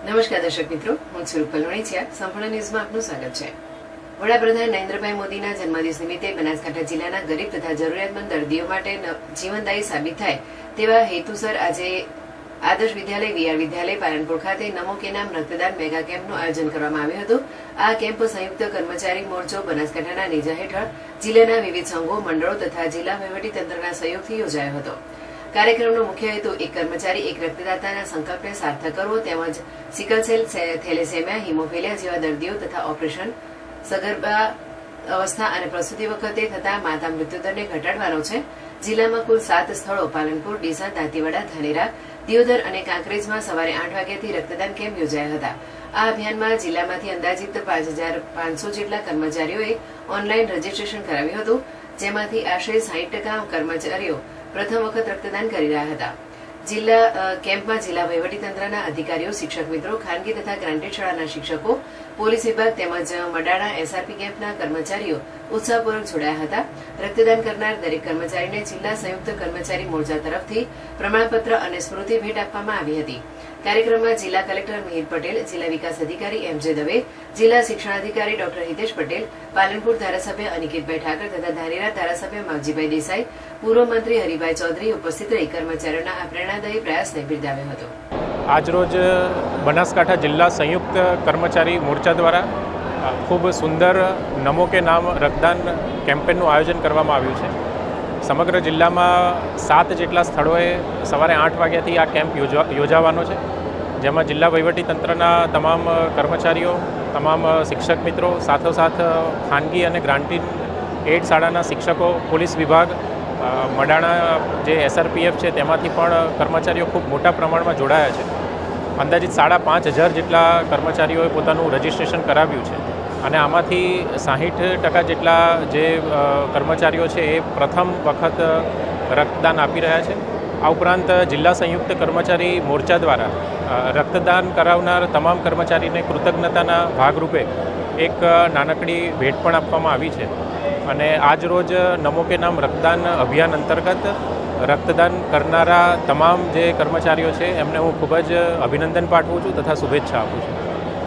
નમસ્કાર દર્શક મિત્રો, હું છું રૂપલ વણિચિયા. સંપૂર્ણ ન્યૂઝમાં આપનું સ્વાગત છે. વડાપ્રધાન નરેન્દ્રભાઈ મોદીના જન્મદિવસ નિમિત્તે બનાસકાંઠા જિલ્લાના ગરીબ તથા જરૂરિયાતમંદ દર્દીઓ માટે જીવનદાયી સાબિત થાય તેવા હેતુસર આજે આદર્શ વિદ્યાલય વીઆર વિદ્યાલય પાલનપુર ખાતે નમો કે નામ રક્તદાન મેગા કેમ્પનું આયોજન કરવામાં આવ્યું હતું. આ કેમ્પ સંયુક્ત કર્મચારી મોરચો બનાસકાંઠાના નેજા હેઠળ જિલ્લાના વિવિધ સંઘો મંડળો તથા જિલ્લા વહીવટીતંત્રના સહયોગથી યોજાયો હતો. કાર્યક્રમનો મુખ્ય હેતુ એક કર્મચારી એક રક્તદાતાના સંકલ્પને સાર્થક કરવો તેમજ સિકલ સેલ, થેલેસેમિયા, હિમોફિલિયા જેવા દર્દીઓ તથા ઓપરેશન, સગર્ભા અવસ્થા અને પ્રસૂતિ વખતે થતા માતા મૃત્યુદરને ઘટાડવાનો છે. જિલ્લામાં કુલ 7 સ્થળો પાલનપુર, ડીસા, દાંતીવાડા, ધાનેરા, દિયોદર અને કાંકરેજમાં સવારે 8 વાગ્યાથી રક્તદાન કેમ્પ યોજાયા હતા. આ અભિયાનમાં જિલ્લામાંથી અંદાજિત 5,500 જેટલા કર્મચારીઓએ ઓનલાઈન રજીસ્ટ્રેશન કરાવ્યું હતું, જેમાંથી આશરે 60% કર્મચારીઓ પ્રથમ વખત રક્તદાન કરી રહ્યા હતા. કેમ્પમાં જિલ્લા વહીવટીતંત્રના અધિકારીઓ, શિક્ષક મિત્રો, ખાનગી તથા ગ્રાન્ટેડ શાળાના શિક્ષકો, પોલીસ વિભાગ તેમજ મડાણા એસઆરપી કેમ્પના કર્મચારીઓ ઉત્સાહપૂર્વક જોડાયા હતા. રક્તદાન કરનાર દરેક કર્મચારીને જિલ્લા સંયુક્ત કર્મચારી મોરચા તરફથી પ્રમાણપત્ર અને સ્મૃતિ ભેટ આપવામાં આવી હતી. કાર્યક્રમમાં જિલ્લા કલેક્ટર મિહિર પટેલ, જિલ્લા વિકાસ અધિકારી એમ.જે. દવે, જિલ્લા શિક્ષણાધિકારી ડોક્ટર હિતેશ પટેલ, પાલનપુર ધારાસભ્ય અનિકેતભાઈ ઠાકર તથા ધાનેરા ધારાસભ્ય માવજીભાઈ દેસાઈ, પૂર્વ મંત્રી હરિભાઈ ચૌધરી ઉપસ્થિત રહી કર્મચારીઓના આ પ્રેરણાદાયી પ્રયાસને બિરદાવ્યો હતો. આજરોજ બનાસકાંઠા જિલ્લા સંયુક્ત કર્મચારી મોરચા દ્વારા ખૂબ સુંદર નમો કે નામ રક્તદાન કેમ્પેનનું આયોજન કરવામાં આવ્યું છે. સમગ્ર જિલ્લામાં 7 જેટલા સ્થળોએ સવારે 8 વાગ્યાથી આ કેમ્પ યોજાવાનો છે, જેમાં જિલ્લા વહીવટીતંત્રના તમામ કર્મચારીઓ, તમામ શિક્ષક મિત્રો, સાથોસાથ ખાનગી અને ગ્રાન્ટેડ એડ શાળાના શિક્ષકો, પોલીસ વિભાગ, મડાણા જે એસઆરપીએફ છે તેમાંથી પણ કર્મચારીઓ ખૂબ મોટા પ્રમાણમાં જોડાયા છે. અંદાજિત 5,500 જેટલા કર્મચારીઓએ પોતાનું રજિસ્ટ્રેશન કરાવ્યું છે અને આમાંથી 60% જેટલા જે કર્મચારીઓ છે એ પ્રથમ વખત રક્તદાન આપી રહ્યા છે. આ ઉપરાંત જિલ્લા સંયુક્ત કર્મચારી મોરચા દ્વારા રક્તદાન કરાવનાર તમામ કર્મચારીને કૃતજ્ઞતાના ભાગરૂપે એક નાનકડી ભેટ પણ આપવામાં આવી છે. અને આજ રોજ નમો કે નામ રક્તદાન અભિયાન અંતર્ગત રક્તદાન કરનારા તમામ જે કર્મચારીઓ છે એમને હું ખૂબ જ અભિનંદન પાઠવું છું તથા શુભેચ્છા આપું છું.